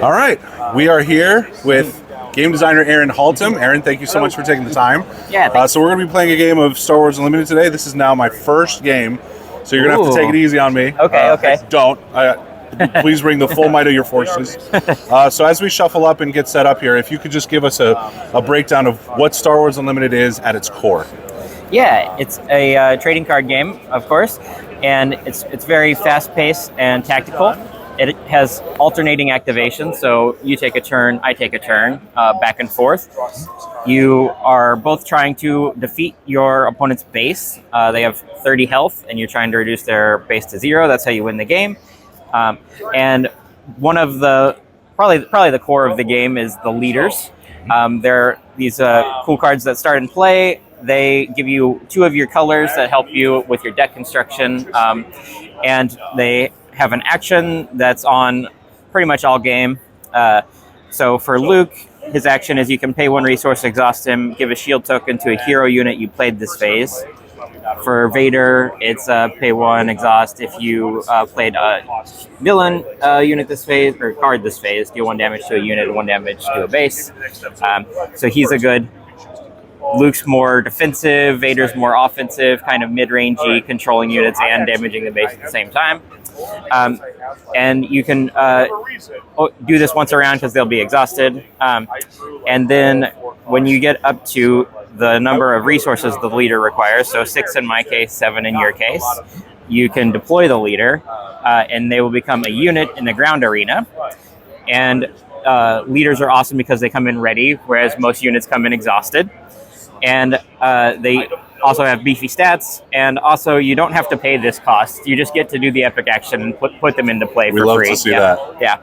All right, we are here with Game Designer Aaron Haltom. Aaron, thank you so much for taking the time. Yeah. So we're going to be playing a game of Star Wars Unlimited today. This is now my first game, so you're going to have to take it easy on me. Okay. Don't. Please bring the full might of your forces. So as we shuffle up and get set up here, if you could just give us a breakdown of what Star Wars Unlimited is at its core. Yeah, it's a trading card game, of course, and it's very fast-paced and tactical. It has alternating activation, so you take a turn, I take a turn, back and forth. You are both trying to defeat your opponent's base. They have 30 health, and you're trying to reduce their base to 0. That's how you win the game. And one of the probably the core of the game is the leaders. They're these cool cards that start in play. They give you 2 of your colors that help you with your deck construction, and they have an action that's on pretty much all game. So for Luke, his action is you can pay 1 resource, exhaust him, give a shield token to a hero unit you played this phase. For Vader, it's pay 1, exhaust. If you played a villain unit this phase, or card this phase, deal 1 damage to a unit, 1 damage to a base. So he's a good... Luke's more defensive, Vader's more offensive, kind of mid-rangey, controlling units and damaging the base at the same time. And you can do this once around because they'll be exhausted. And then when you get up to the number of resources the leader requires, so 6 in my case, 7 in your case, you can deploy the leader, and they will become a unit in the ground arena. And leaders are awesome because they come in ready, whereas most units come in exhausted. And they also have beefy stats, and also you don't have to pay this cost. You just get to do the epic action and put them into play for free. We love to see that. Yeah.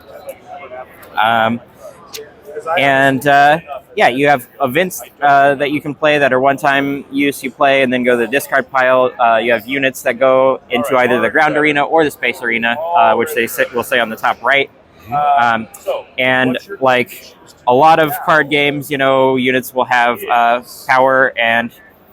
You have events that you can play that are one-time use. You play and then go to the discard pile. You have units that go into either the ground arena or the space arena, which will say on the top right. And like a lot of card games, units will have power and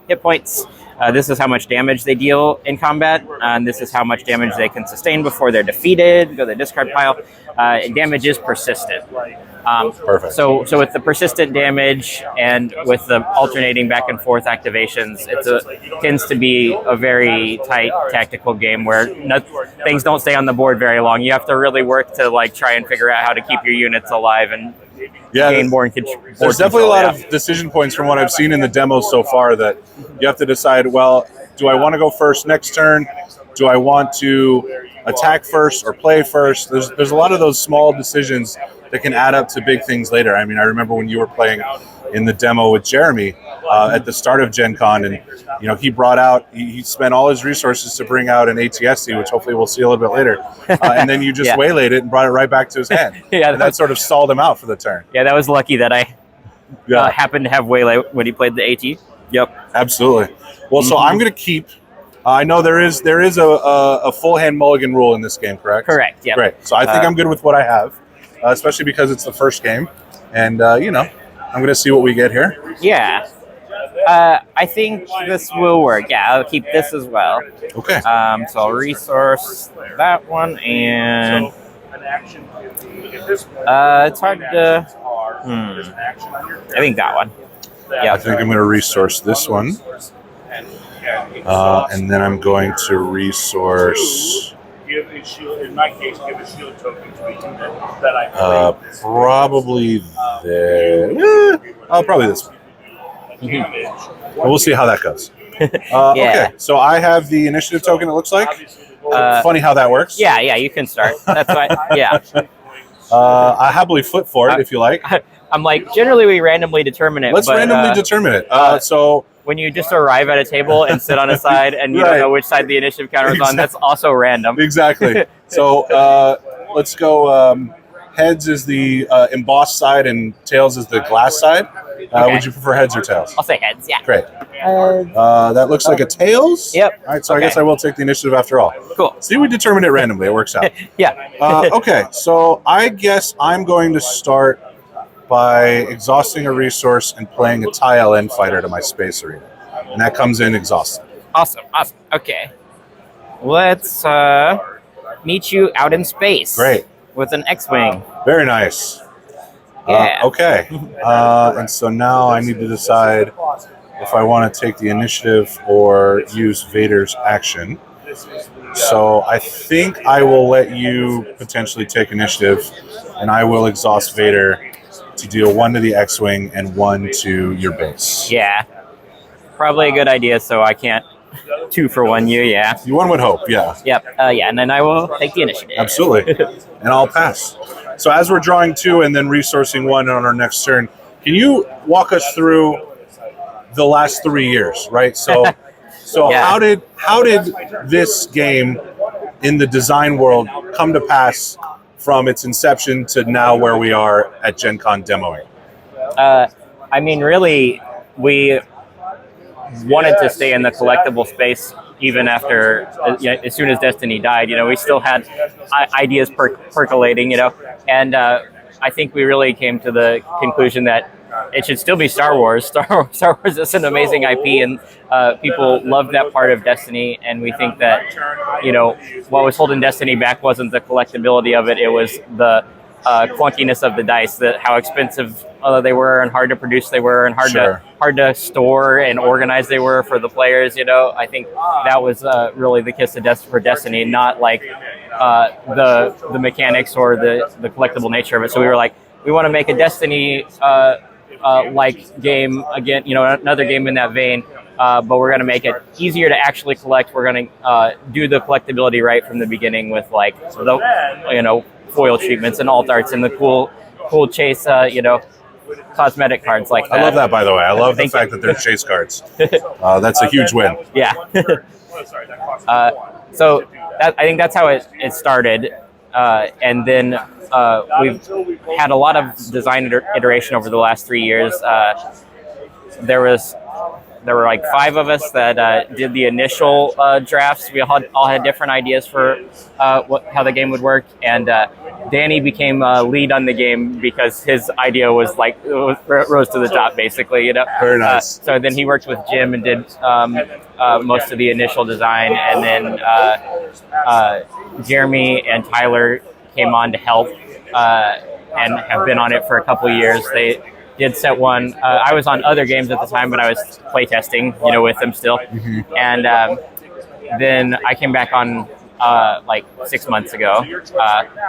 hit points. This is how much damage they deal in combat, and this is how much damage they can sustain before they're defeated. Go to the discard pile. Damage is persistent. Perfect. So with the persistent damage and with the alternating back and forth activations, it tends to be a very tight tactical game where things don't stay on the board very long. You have to really work to try and figure out how to keep your units alive and gain more control. There's definitely a lot of decision points from what I've seen in the demos so far that you have to decide, well, do I want to go first next turn? Do I want to attack first or play first? There's a lot of those small decisions that can add up to big things later. I mean, I remember when you were playing in the demo with Jeremy at the start of Gen Con, and he brought out, he spent all his resources to bring out an ATSC, which hopefully we'll see a little bit later, and then you just waylaid it and brought it right back to his hand. And that sort of stalled him out for the turn. Yeah, that was lucky that I happened to have waylay when he played the AT. Yep. Absolutely. Well, so I'm going to keep... I know there is a full hand mulligan rule in this game, correct? Correct, yeah. Great. So I think I'm good with what I have, especially because it's the first game. And, I'm going to see what we get here. Yeah. I think this will work. Yeah, I'll keep this as well. Okay. So I'll resource that one, and it's hard to... I think that one. Yeah. I think I'm going to resource this one. And then I'm going to resource... In my case, give a shield token to a unit that I play. Probably there. Probably this one. We'll see how that goes. Okay, so I have the initiative token, it looks like. Funny how that works. Yeah, you can start. That's fine. Yeah. I happily flip for it if you like. I'm generally we randomly determine it. Let's randomly determine it. So when you just arrive at a table and sit on a side and you don't know which side the initiative counter is on, that's also random. Exactly. So let's go. Heads is the embossed side and tails is the glass side. Would you prefer heads or tails? I'll say heads, yeah. Great. That looks like a tails. Yep. All right, so I guess I will take the initiative after all. Cool. See, we determined it randomly. It works out. Yeah. Okay, so I guess I'm going to start by exhausting a resource and playing a TIE LN fighter to my space arena. And that comes in exhausted. Awesome. Okay. Let's meet you out in space. Great. with an X-wing. Very nice. Yeah. Okay. And so now I need to decide if I want to take the initiative or use Vader's action. So I think I will let you potentially take initiative, and I will exhaust Vader to deal 1 to the X-wing and 1 to your base. Yeah. Probably a good idea, so I can't 2-for-1 you, yeah. One would hope, yeah. Yep, yeah, and then I will take the initiative. Absolutely. And I'll pass. So as we're drawing 2 and then resourcing 1 on our next turn, can you walk us through the last 3 years, right? So Yeah. how did this game in the design world come to pass from its inception to now where we are at Gen Con demoing? I mean, really, we wanted to stay in the collectible space even after, as soon as Destiny died. We still had ideas percolating, and I think we really came to the conclusion that it should still be Star Wars. Star Wars is an amazing IP, and people love that part of Destiny, and we think that, what was holding Destiny back wasn't the collectability of it, it was the clunkiness of the dice, how expensive they were and hard to produce they were and hard to store and organize they were for the players. I think that was really the kiss of death for Destiny, not like the mechanics or the collectible nature of it. So we were like, we want to make a Destiny like game again, another game in that vein, but we're going to make it easier to actually collect. We're going to do the collectability right from the beginning with like the foil treatments and alt arts and the cool chase cosmetic cards like that. I love that, by the way. I love the fact that they're chase cards. That's a huge win. Yeah. So I think that's how it started, and then we've had a lot of design iteration over the last 3 years. There were like 5 of us that did the initial drafts. We all had different ideas for how the game would work, and Danny became lead on the game because his idea was rose to the top, basically. Very nice. So then he worked with Jim and did most of the initial design, and then Jeremy and Tyler came on to help and have been on it for a couple of years. They did set 1. I was on other games at the time, but I was playtesting, with them still. Mm-hmm. And then I came back on like 6 months ago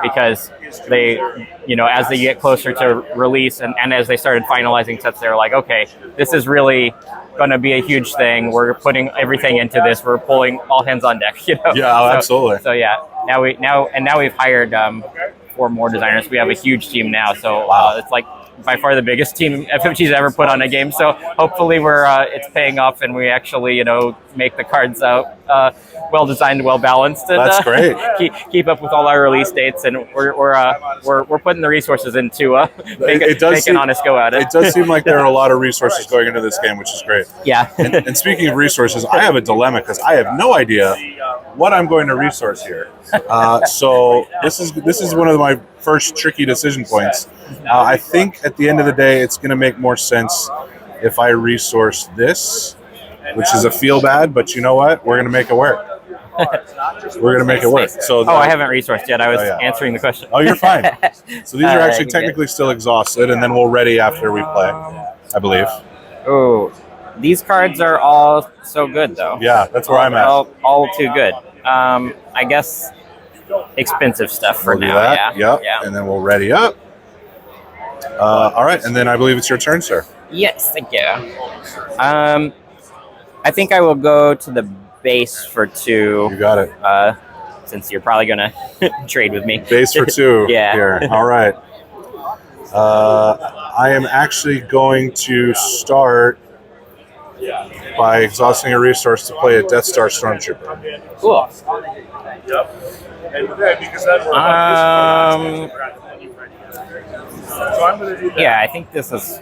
because they, as they get closer to release and as they started finalizing sets, they were like, okay, this is really going to be a huge thing. We're putting everything into this. We're pulling all hands on deck. Yeah, absolutely. So yeah, now we've hired 4 more designers. We have a huge team now. So it's like by far the biggest team FFG's ever put on a game. So hopefully it's paying off, and we actually make the cards well designed, well balanced. And, that's great. keep up with all our release dates, and we're putting the resources into make an honest go at it. It does seem like there are a lot of resources going into this game, which is great. Yeah. And speaking of resources, I have a dilemma because I have no idea what I'm going to resource here. So this is one of my first tricky decision points. I think at the end of the day, it's going to make more sense if I resource this, which is a feel bad, but you know what? We're going to make it work. We're going to make it work. So I haven't resourced yet. I was answering the question. Oh, you're fine. So these are actually technically still exhausted, and then we'll ready after we play, I believe. Oh, these cards are all so good, though. Yeah, that's where I'm at. All too good. I guess expensive stuff for now. That. Yeah. Yep. Yeah. And then we'll ready up. All right, and then I believe it's your turn, sir. Yes, thank you. I think I will go to the base for 2. You got it. Since you're probably gonna trade with me. Base for 2. Yeah. Here. All right. I am actually going to start by exhausting a resource to play a Death Star Stormtrooper. Cool. Yep. And then, because then we're so I'm going to do that. Yeah, I think this is.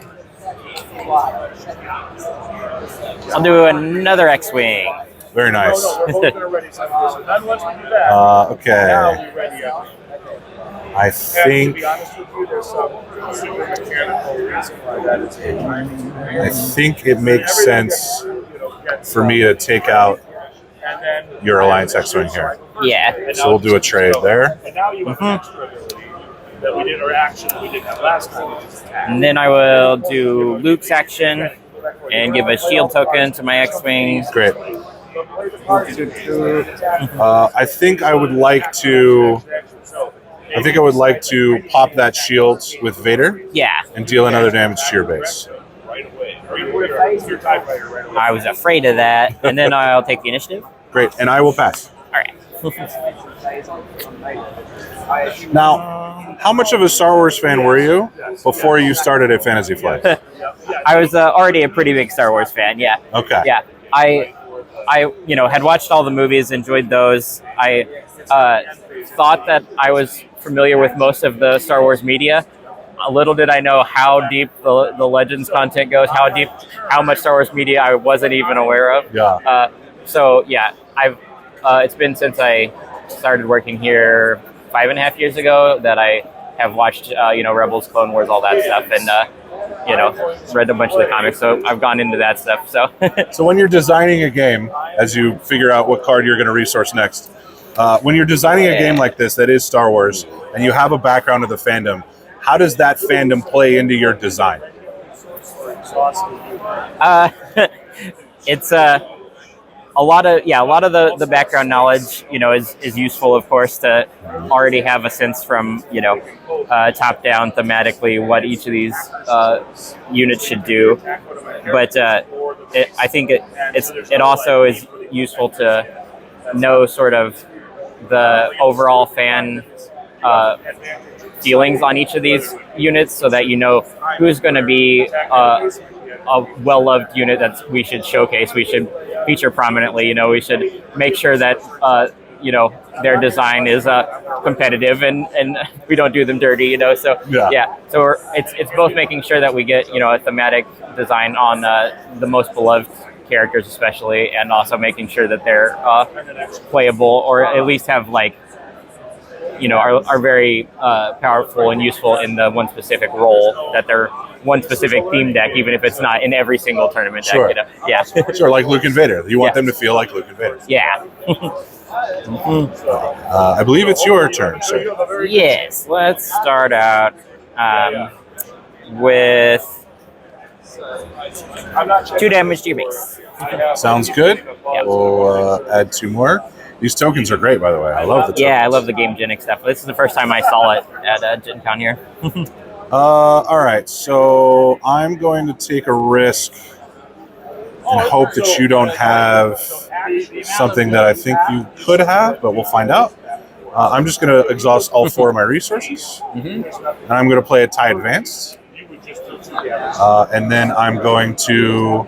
I'll do another X-wing. Very nice. So we're both going to ready something. So then once we do that, okay. now we ready up. I And to think be honest with you, there's some super mechanical reason why that is good timing. I think it makes sense for me to take out your Alliance X-Wing here. Yeah. So we'll do a trade there. And now you have extra ability. that we did, or action that we didn't have last time, which is attack. And then I will do Luke's action and give a shield token to my X-Wing. Great. I think I would like to. I think I would like to pop that shield with Vader Yeah, and deal another damage to your base. I was afraid of that. And then I'll take the initiative. Great, and I will pass. All right. Now, how much of a Star Wars fan were you before you started at Fantasy Flight? I was already a pretty big Star Wars fan. Yeah. Okay. Yeah. I had watched all the movies, enjoyed those. I thought that I was familiar with most of the Star Wars media. Little did I know how deep the Legends content goes, how much Star Wars media I wasn't even aware of. Yeah. So yeah, it's been since I started working here 5.5 years ago that I have watched Rebels, Clone Wars, all that stuff, and read a bunch of the comics. So I've gone into that stuff. So So when you're designing a game, as you figure out what card you're going to resource next, when you're designing a game like this that is Star Wars, and you have a background of the fandom, how does that fandom play into your design? It's a lot of the background knowledge is useful, of course, to already have a sense from top down thematically what each of these units should do. But I think it also is useful to know sort of the overall fan feelings on each of these units, so that you know who's going to be a well-loved unit that we should showcase, we should feature prominently. We should make sure that their design is competitive and we don't do them dirty. So so it's both making sure that we get a thematic design on the most beloved characters especially, and also making sure that they're playable, or at least have are very powerful and useful in the one specific role, that they're one specific theme deck, even if it's not in every single tournament deck. Sure. Yeah. Sure, like Luke and Vader. You want them to feel like Luke and Vader. Yeah. I believe it's your turn, sir. Yes. Let's start out with 2 damage to your base. Sounds good. Yep. We'll add 2 more. These tokens are great, by the way. I love the tokens. Yeah, I love the Game Genic stuff. This is the first time I saw it at Gen Con here. All right, so I'm going to take a risk and hope that you don't have something that I think you could have, but we'll find out. I'm just going to exhaust all 4 of my resources, and I'm going to play a tie advanced, and then I'm going to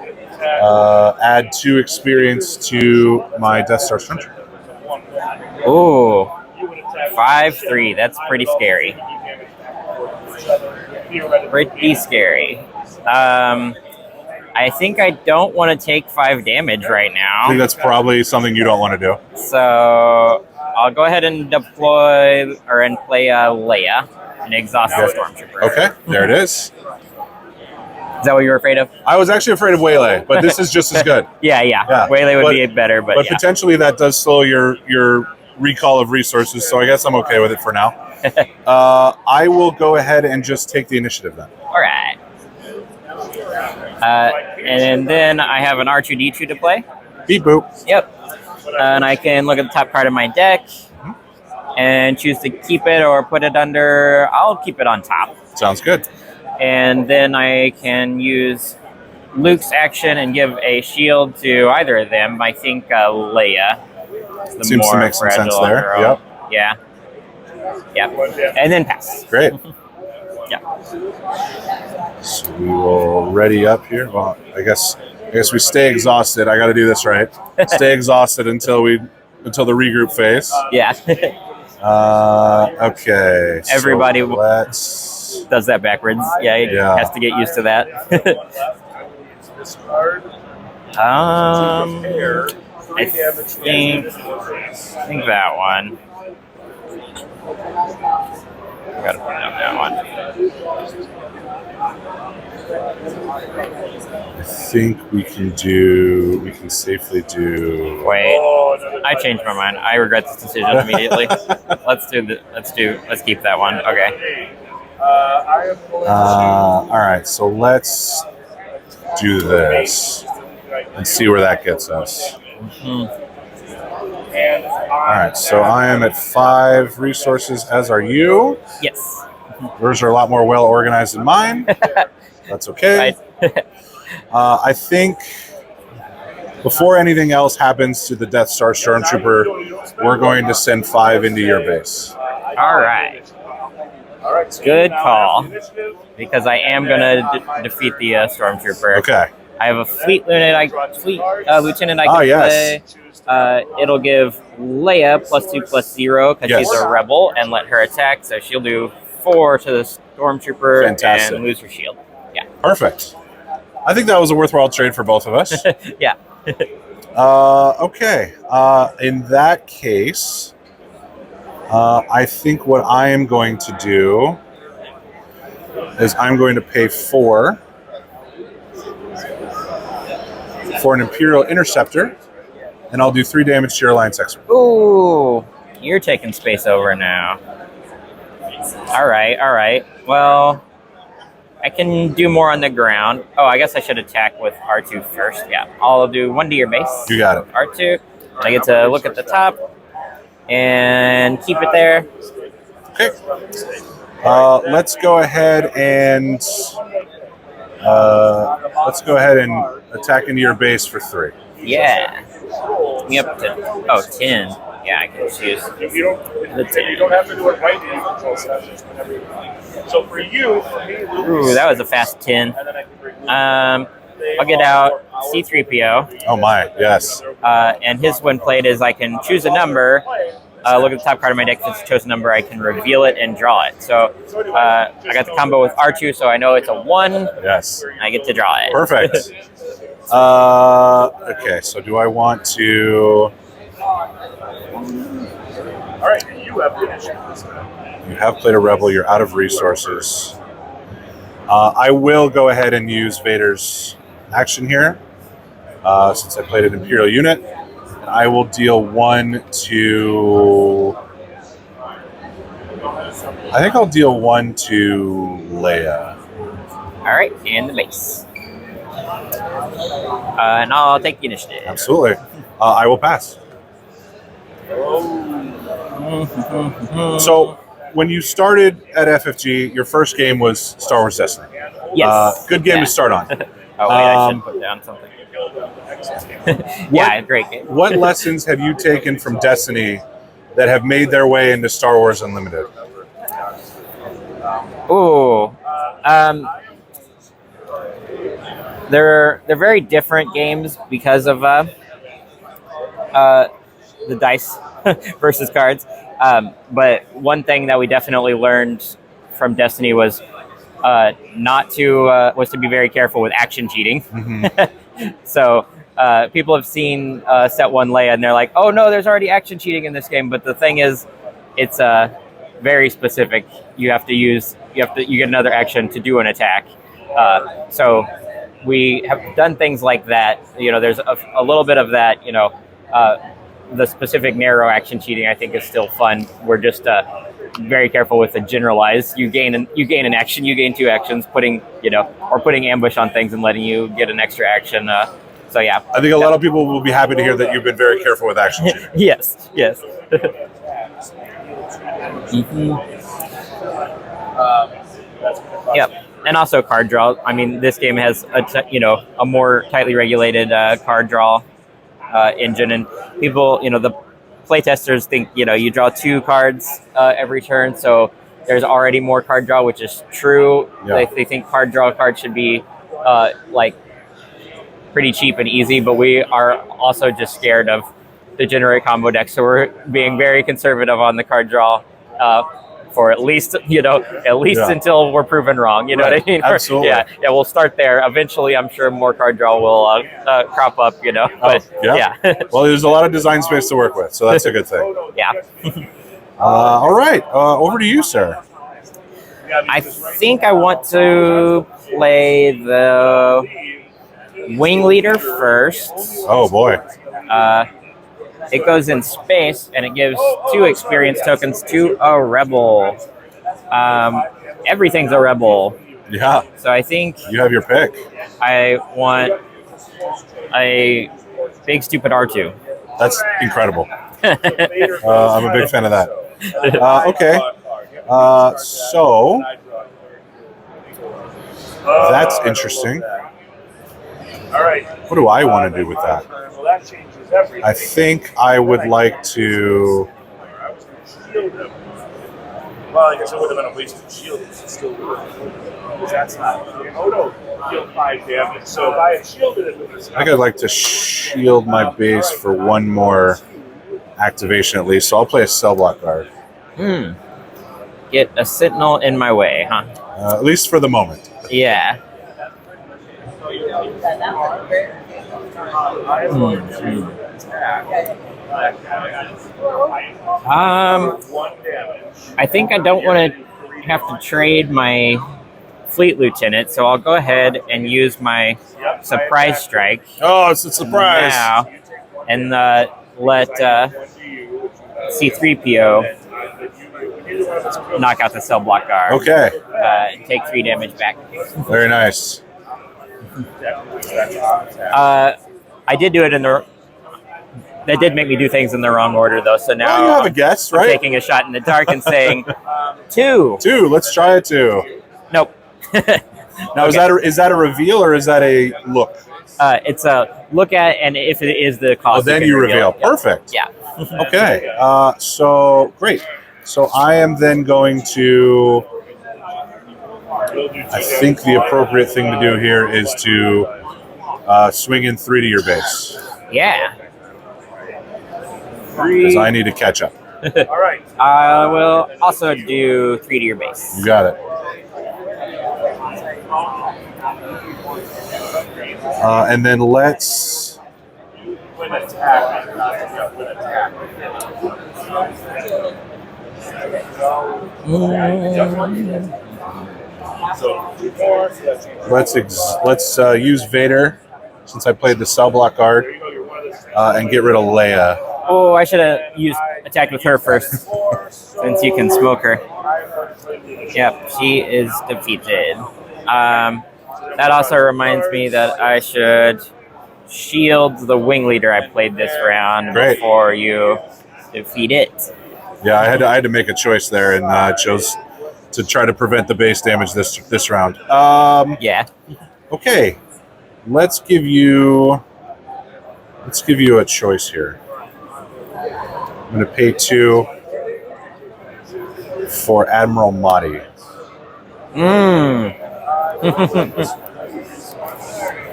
add 2 experience to my Death Star Sentry. Ooh, 5/3. That's pretty scary. Pretty scary. I think I don't want to take 5 damage right I now. think that's probably something you don't want to do. So I'll go ahead and play Leia and exhaust the Stormtrooper. Okay, there it is. Is that what you were afraid of? I was actually afraid of Waylay, but this is just as good. Yeah. Waylay would be better, but yeah. Potentially that does slow your recall of resources, so I guess I'm okay with it for now. I will go ahead and just take the initiative then. All right. And then I have an R2-D2 to play. Beep boop. Yep. And I can look at the top part of my deck and choose to keep it or put it under. I'll keep it on top. Sounds good. And then I can use Luke's action and give a shield to either of them. I think Leia. The Seems to make some sense there. Girl. Yep. Yeah. And then pass. Great. Yeah. So we will ready up here. Well, I guess we stay exhausted. I got to do this right. Stay exhausted until the regroup phase. Yeah. Okay. Everybody does that backwards. Yeah, he has to get used to that. I think that one. I gotta put it on that one. I think we can safely do. Wait, I changed my mind. I regret this decision immediately. Let's keep that one. Okay. All right, so let's do this and see where that gets us. Mm-hmm. All right, so I am at 5 resources, as are you. Yes. Yours are a lot more well organized than mine. That's okay. Right. I think before anything else happens to the Death Star Stormtrooper, we're going to send 5 into your base. All right. Good call. Because I am going to defeat the Stormtrooper. Okay. I have a fleet lieutenant I can play. It'll give Leia +2/+0 because she's a rebel and let her attack. So she'll do 4 to the Stormtrooper and lose her shield. Yeah. Perfect. I think that was a worthwhile trade for both of us. Yeah. Okay. In that case, I think what I am going to do is I'm going to pay 4 for an Imperial Interceptor, and I'll do 3 damage to your Alliance X-Wing. Ooh, you're taking space over now. All right. Well, I can do more on the ground. Oh, I guess I should attack with R2 first. Yeah, I'll do 1 to your base. You got it. R2. I get to look at the top and keep it there. Okay. Let's go ahead and attack into your base for 3. Yeah. Yep. 10. Yeah, I can choose the 10. You don't have to do it right in the control sessions whenever you like. So for me, ooh, that was a fast 10. I'll get out C-3PO. Oh my, yes. And his when played is I can choose a number, look at the top card of my deck. If it's a chosen number, I can reveal it and draw it. So I got the combo with R2, so I know it's a 1. Yes. And I get to draw it. Perfect. Okay, so do I want to... All right, you have finished this time. You have played a rebel. You're out of resources. I will go ahead and use Vader's action here, since I played an Imperial unit. I will deal 1 to... I think I'll deal 1 to Leia. All right, and the base. And I'll take the initiative. Absolutely. I will pass. So, when you started at FFG, your first game was Star Wars Destiny. Yes. Good game to start on. Oh, wait, I should put down something. Yeah, great game. What lessons have you taken from Destiny that have made their way into Star Wars Unlimited? Ooh. They're very different games because of the dice versus cards. But one thing that we definitely learned from Destiny was to be very careful with action cheating. Mm-hmm. So people have seen Set 1 Leia and they're like, oh no, there's already action cheating in this game. But the thing is, it's very specific. You get another action to do an attack. So we have done things like that. There's a little bit of that. The specific narrow action cheating, I think, is still fun. We're just very careful with the generalized. You gain an action, you gain 2 actions, putting ambush on things and letting you get an extra action. So yeah, I think a lot of people will be happy to hear that you've been very careful with action cheating. Yes. Mm-hmm. Yep. And also card draw. I mean, this game has a more tightly regulated card draw engine, and people, the playtesters think you draw 2 cards every turn, so there's already more card draw, which is true. Yeah. They think card draw cards should be pretty cheap and easy, but we are also just scared of the generate combo deck, so we're being very conservative on the card draw for at least until we're proven wrong. You know what I mean? Absolutely. Yeah, we'll start there. Eventually, I'm sure more card draw will crop up. But yeah. Well, there's a lot of design space to work with, so that's a good thing. Yeah. All right, over to you, sir. I think I want to play the Wing Leader first. Oh boy. It goes in space, and it gives 2 experience tokens to a rebel. Everything's a rebel. Yeah. So I think You have your pick. I want a big stupid R2. That's incredible. I'm a big fan of that. Okay. So that's interesting. All right. What do I want to do with that? Well, that changes everything. I think I would like to. I was going to shield him. Well, I guess it would have been a wasted shield. It still would. Because that's not. Oh no, deal 5 damage. So if I had shielded it with this, I think I'd like to shield my base for one more activation at least. So I'll play a cell block guard. Get a Sentinel in my way, huh? At least for the moment. Yeah. I think I don't want to have to trade my Fleet Lieutenant, so I'll go ahead and use my Surprise Strike. Oh, it's a surprise. Now, and let C-3PO knock out the cell block guard. Okay. Take 3 damage back. Very nice. I did do it in the. That did make me do things in the wrong order, though. So now Well, you have a guess, I'm right? taking a shot in the dark and saying 2. 2. Let's try a 2. Nope. Now, is that a reveal or is that a look? It's a look at, and if it is the cost, Oh, then can you reveal. Yep. Perfect. Yeah. Okay. So great. So I am then going to. I think the appropriate thing to do here is to swing in 3 to your base. Yeah. Because I need to catch up. all right. I will also do 3 to your base. You got it. And then let's. When attack. Let's use Vader since I played the cell block guard and get rid of Leia. Oh, I should have attacked with her first, since you can smoke her. Yep, she is defeated. That also reminds me that I should shield the Wing Leader I played this round Great. before you defeat it. Yeah, I had to make a choice there, and chose to try to prevent the base damage this round. Yeah. Okay, let's give you a choice here. I'm going to pay 2 for Admiral Mahdi.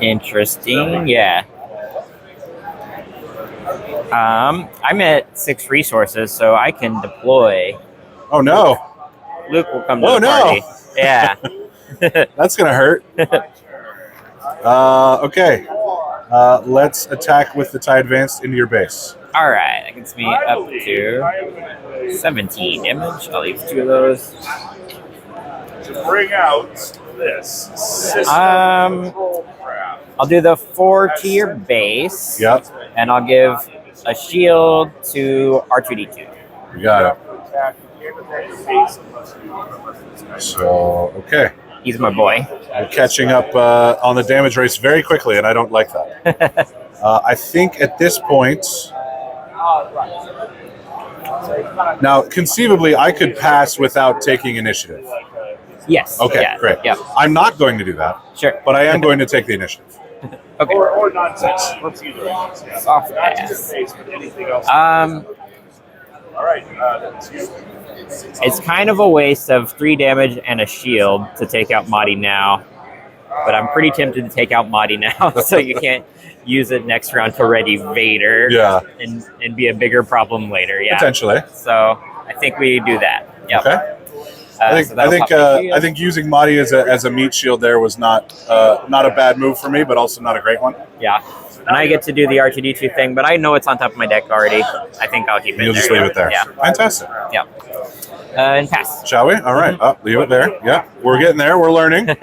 Interesting. Yeah. I'm at 6 resources, so I can deploy. Oh no! Luke will come to Oh, the no. party. Yeah. That's gonna hurt. Okay. Let's attack with the TIE Advanced into your base. All right, that gets me up to 17 damage. I'll leave 2 of those. To bring out this system control crap. I'll do the 4 to your base. Yep, And I'll give a shield to R2D2. you got it. So, okay. He's my boy. I'm catching up on the damage race very quickly, and I don't like that. I think at this point, now conceivably, I could pass without taking initiative. Yes. Okay, yeah, great. Yeah. I'm not going to do that, Sure. but I am going to take the initiative. Okay. Or nonsense. Let's either. Soft Not pass. just base, but anything else. Um, All right. That's you. it's kind of a waste of 3 damage and a shield to take out Mahdi now, but I'm pretty tempted to take out Mahdi now, so you can't use it next round to ready Vader. Yeah. And be a bigger problem later. Yeah. Potentially. So I think we do that. Yep. Okay. So that'll pop my shield. I think using Mahdi as a meat shield there was not a bad move for me, but also not a great one. Yeah. And I get to do the R2D2 thing, but I know it's on top of my deck already. I think I'll keep it You'll there. just leave it there. Yeah. Fantastic. Yeah. And pass. Shall we? All right. Leave it there. Yeah, we're getting there. We're learning.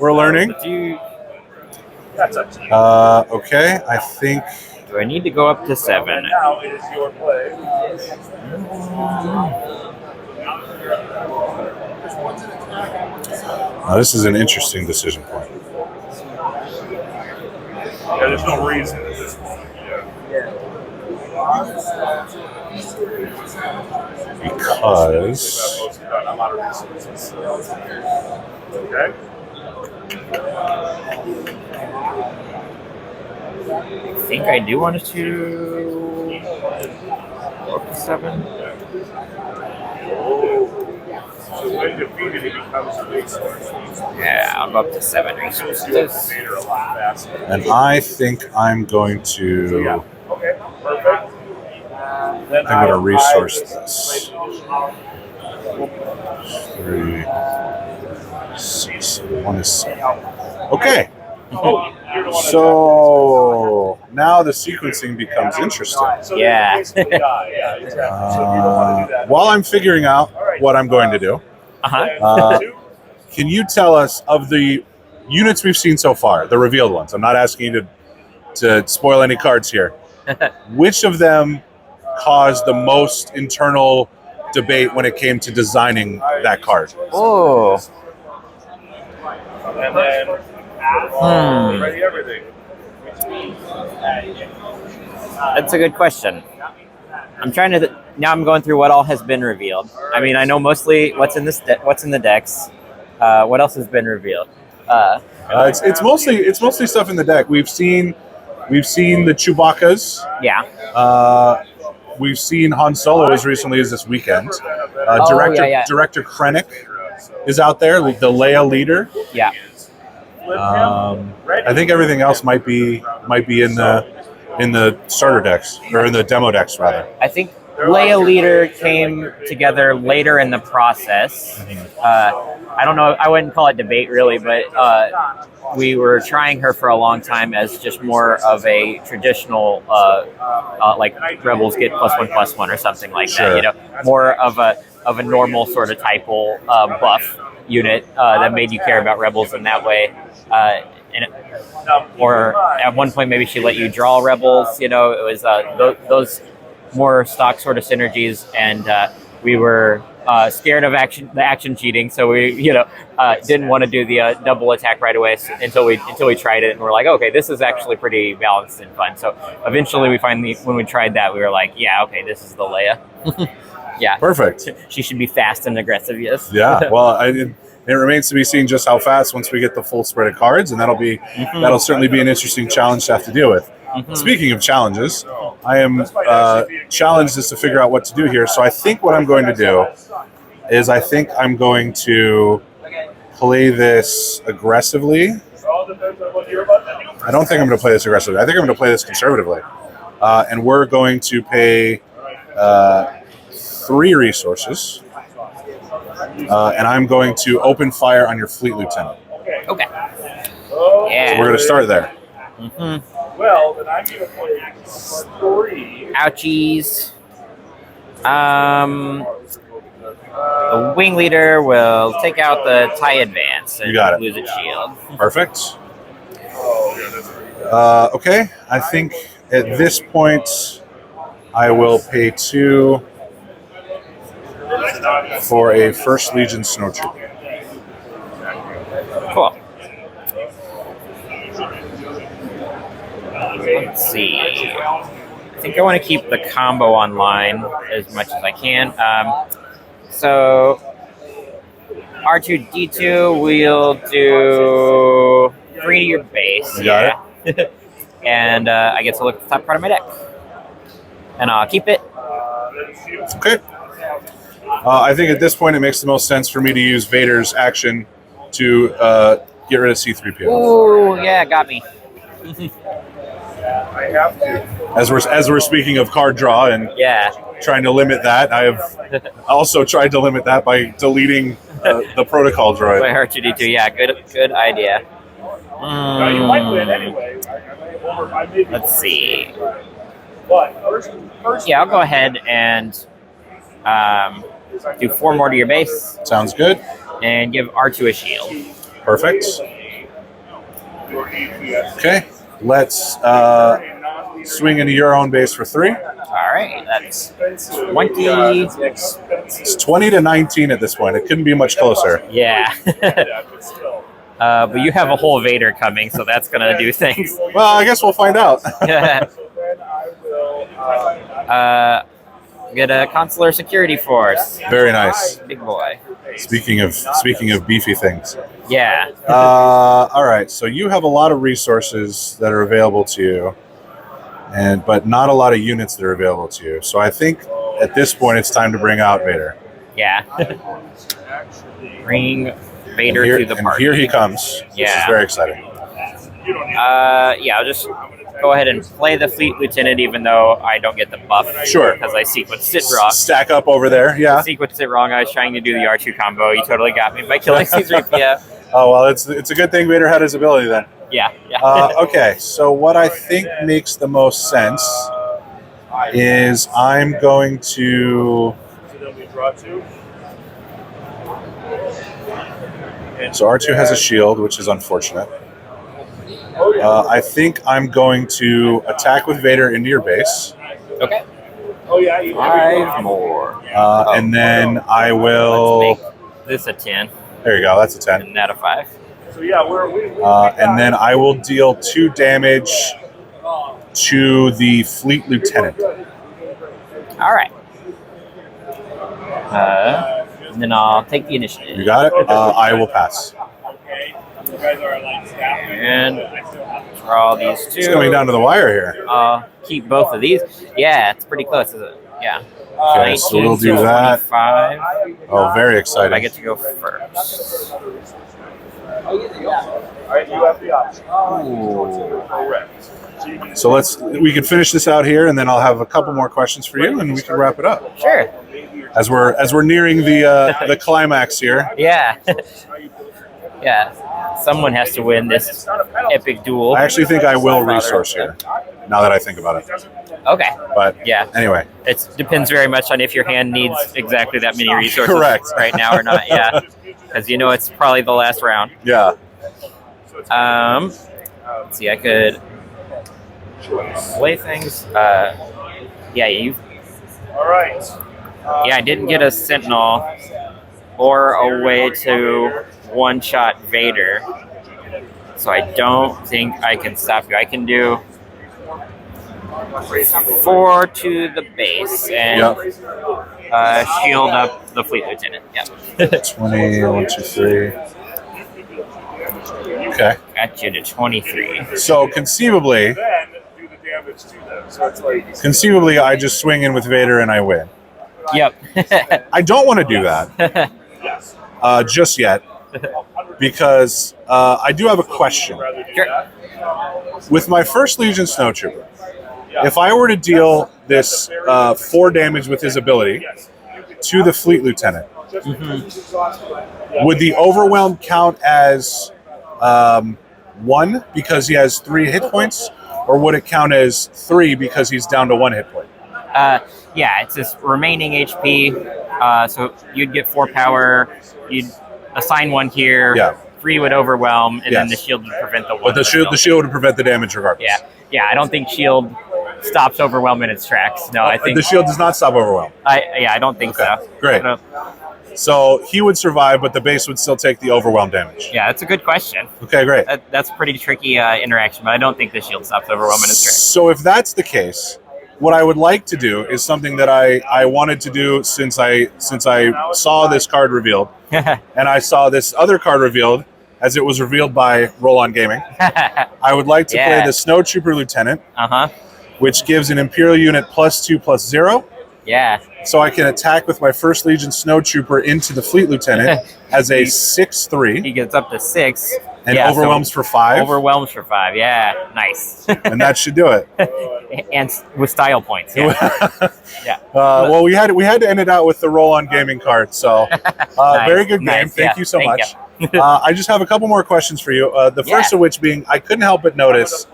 We're learning. That's up to you. Okay, I think. Do I need to go up to 7? Now it is your play. Now, this is an interesting decision point. Yeah, there's no reason at this point. Because. Okay. I think I do want to go up to 7. So when defeated, it becomes a resource. Yeah, I'll go up to 7 resources. And I think I'm going to. Okay, perfect. Then I'm going to resource this. 3, 6, 1 is 7. Okay. So now the sequencing becomes interesting. Yeah. While I'm figuring out what I'm going to do, can you tell us of the units we've seen so far, the revealed ones? I'm not asking you to spoil any cards here. Which of them caused the most internal debate when it came to designing that card? Oh. And then ready everything. That's a good question. I'm trying to. Now I'm going through what all has been revealed. I mean, I know mostly what's in what's in the decks. What else has been revealed? It's mostly stuff in the deck. We've seen the Chewbacca's. Yeah. We've seen Han Solo as recently as this weekend. Director Krennic is out there, the Leia leader. Yeah. I think everything else might be in the starter decks, or in the demo decks rather. I think Leia Leader came together later in the process. I don't know. I wouldn't call it debate really, but we were trying her for a long time as just more of a traditional, like Rebels get +1/+1 or something like that. You know, more of a normal sort of typal buff unit that made you care about Rebels in that way. Or at one point, maybe she let you draw Rebels. You know, it was those more stock sort of synergies, and we were scared of the action cheating, so we didn't want to do the double attack right away until we tried it, and we're like, okay, this is actually pretty balanced and fun. So eventually, when we tried that, we were like, yeah, okay, this is the Leia. Yeah, perfect. She should be fast and aggressive. Yes. Yeah. Well, it remains to be seen just how fast once we get the full spread of cards, and that'll certainly be an interesting challenge to have to deal with. Speaking of challenges, I am challenged as to figure out what to do here. So I think what I'm going to do is I'm going to play this aggressively. I don't think I'm going to play this aggressively. I think I'm going to play this conservatively. And we're going to pay 3 resources. And I'm going to open fire on your fleet lieutenant. Okay. Yeah. So we're going to start there. Well, then I'm going to play 3. Ouchies. The wing leader will take out the TIE advance and lose its shield. Perfect. Okay, I think at this point I will pay 2 for a First Legion Snowtrooper. Cool. Let's see. I think I want to keep the combo online as much as I can. So R2-D2, we'll do 3 to your base. You got it. And I get to look at the top part of my deck. And I'll keep it. Okay. I think at this point it makes the most sense for me to use Vader's action to get rid of C-3PO. Oh, yeah, got me. I have to. As we're speaking of card draw and trying to limit that, I have also tried to limit that by deleting the protocol droid. By R2-D2, yeah, good idea. You might win anyway. Let's see. But first, yeah, I'll go ahead and Do 4 more to your base, Sounds good. and give R2 a shield. Perfect. Okay. Let's swing into your own base for 3. All right, that's 20. It's 20 to 19 at this point. It couldn't be much closer. Yeah. But you have a whole Vader coming, so that's going to do things. Well, I guess we'll find out. Get a Consular Security Force. Very nice. Big boy. Speaking of beefy things. Yeah. All right. So you have a lot of resources that are available to you, but not a lot of units that are available to you. So I think at this point it's time to bring out Vader. Yeah. Bring Vader Here, to the and party. here he comes. This Yeah. is very exciting. Yeah, I'll just go ahead and play the Fleet Lieutenant, even though I don't get the buff. Sure. Because I sequenced it wrong. Stack up over there. Yeah. Sequenced it wrong. I was trying to do the R2 combo. You totally got me by killing C3PO. Oh well, it's a good thing Vader had his ability then. Yeah. Okay, so what I think makes the most sense is I'm going to. So R2 has a shield, which is unfortunate. I think I'm going to attack with Vader into your base. Okay. 5 more. And then I will. Let's make this a 10 There you go, that's a 10. and that a 5. So yeah, And then I will deal 2 damage to the Fleet Lieutenant. All right. And then I'll take the initiative. You got it? I will pass. And draw these 2. It's coming down to the wire here. I'll keep both of these. Yeah, it's pretty close, isn't it? Yeah. Okay, so we'll do to that. 25. Oh, very exciting. I get to go first. Alright, you have the option. Correct. So we can finish this out here, and then I'll have a couple more questions for you, and we can wrap it up. Sure. As we're nearing the climax here. Yeah. Yeah. Someone has to win this epic duel. I actually think I will resource here. Now that I think about it. Okay. But Yeah. anyway, It depends very much on if your hand needs exactly that many resources Correct. right now or not. Yeah. Because you know it's probably the last round. yeah. Let's see, I could play things. Yeah, Alright. yeah, I didn't get a Sentinel or a way to one-shot Vader, so I don't think I can stop you. I can do 4 to the base and shield up the Fleet Lieutenant. Yep. 20, 1, 2, 3. Okay. Got you to 23. So conceivably, Then do the damage to them. So it's like I just swing in with Vader and I win. Yep. I don't want to do that yes. just yet because I do have a question. Sure. With my first Legion Snowtrooper, if I were to deal this 4 damage with his ability to the Fleet Lieutenant, would the Overwhelm count as 1 because he has 3 hit points, or would it count as 3 because he's down to 1 hit point? Yeah, it's this remaining HP. So you'd get 4 power. You'd assign 1 here. Yeah. 3 would overwhelm, and then Yes. the shield would prevent the 1. But the shield would prevent the damage regardless. Yeah. I don't think shield stops overwhelm in its tracks. No, I think the shield does not stop overwhelm. I don't think Okay, so. great. I don't- So he would survive, but the base would still take the overwhelm damage. Yeah, that's a good question. Okay, great. That's a pretty tricky interaction, but I don't think the shield stops overwhelm in its tracks. So if that's the case, what I would like to do is something that I wanted to do since I saw this card revealed, and I saw this other card revealed as it was revealed by Roll On Gaming. I would like to play the Snowtrooper Lieutenant, which gives an Imperial unit +2/+0. Yeah. So I can attack with my First Legion Snowtrooper into the Fleet Lieutenant as a 6/3 He gets up to 6. and Yeah, overwhelms for 5, Overwhelms for 5. Yeah, nice. and that should do it. And with style points. Yeah. Yeah. Well, we had to end it out with the Roll On Gaming card. So very good game. Nice. Thank Yeah, you so thank much. I just have a couple more questions for you. The first of which being, I couldn't help but notice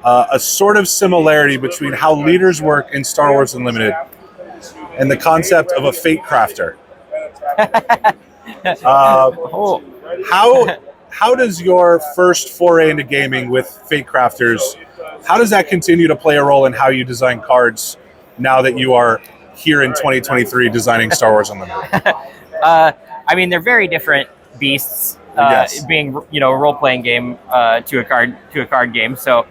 a sort of similarity between how leaders work in Star Wars Unlimited and the concept of a fate crafter. Oh, How does your first foray into gaming with fate crafters, how does that continue to play a role in how you design cards now that you are here in 2023 designing Star Wars Unlimited? I mean, they're very different beasts. Yes. Being a role playing game to a card game. So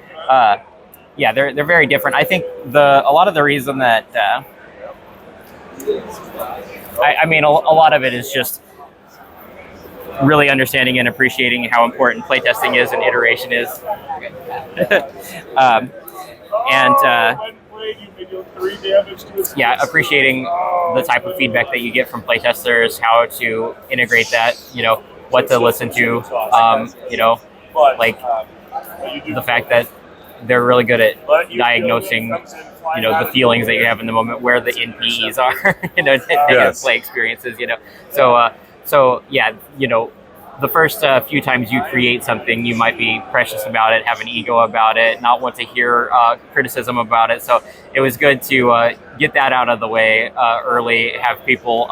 yeah, they're very different. I think a lot of the reason that I mean a lot of it is just really understanding and appreciating how important playtesting is and iteration is. Yeah, appreciating the type of feedback that you get from playtesters, how to integrate that, what to listen to, like the fact that they're really good at diagnosing, the feelings that you have in the moment, where the NPEs are, Yes. play experiences, So yeah, the first few times you create something, you might be precious about it, have an ego about it, not want to hear criticism about it. So it was good to get that out of the way early, have people,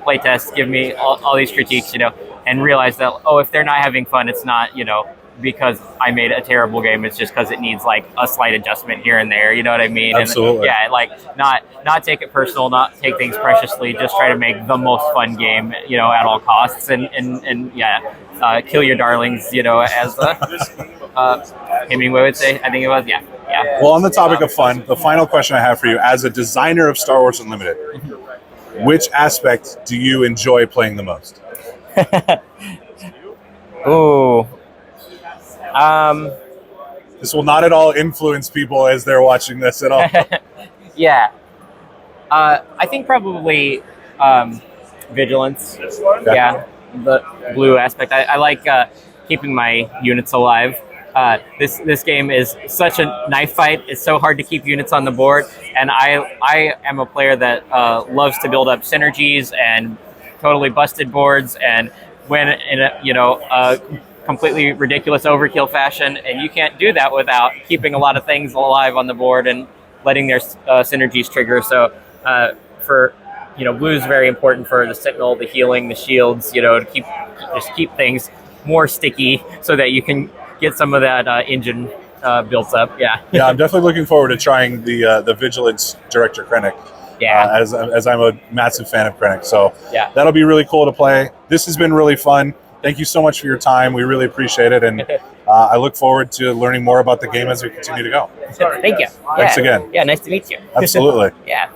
play test, give me all these critiques, and realize that, if they're not having fun, it's not, because I made a terrible game. It's just because it needs like a slight adjustment here and there. You know what I mean? Absolutely. And, not take it personal, not take things preciously. Just try to make the most fun game, at all costs. And kill your darlings. As Hemingway would say. I think it was. Yeah. Well, on the topic of fun, the final question I have for you, as a designer of Star Wars Unlimited, which aspect do you enjoy playing the most? Ooh. This will not at all influence people as they're watching this at all. Yeah. I think probably vigilance. Yeah, the blue aspect. I like keeping my units alive. This game is such a knife fight. It's so hard to keep units on the board, and I am a player that loves to build up synergies and totally busted boards, and when in a completely ridiculous overkill fashion, and you can't do that without keeping a lot of things alive on the board and letting their synergies trigger. So for blue is very important for the Sentinel, the healing, the shields, to keep things more sticky so that you can get some of that engine built up. Yeah. Yeah, I'm definitely looking forward to trying the Vigilance Director Krennic. Yeah. As I'm a massive fan of Krennic, so Yeah. that'll be really cool to play. This has been really fun. Thank you so much for your time. We really appreciate it, and I look forward to learning more about the game as we continue to go. Thank you. Thanks Yeah. again. Yeah, nice to meet you. Absolutely. Yeah.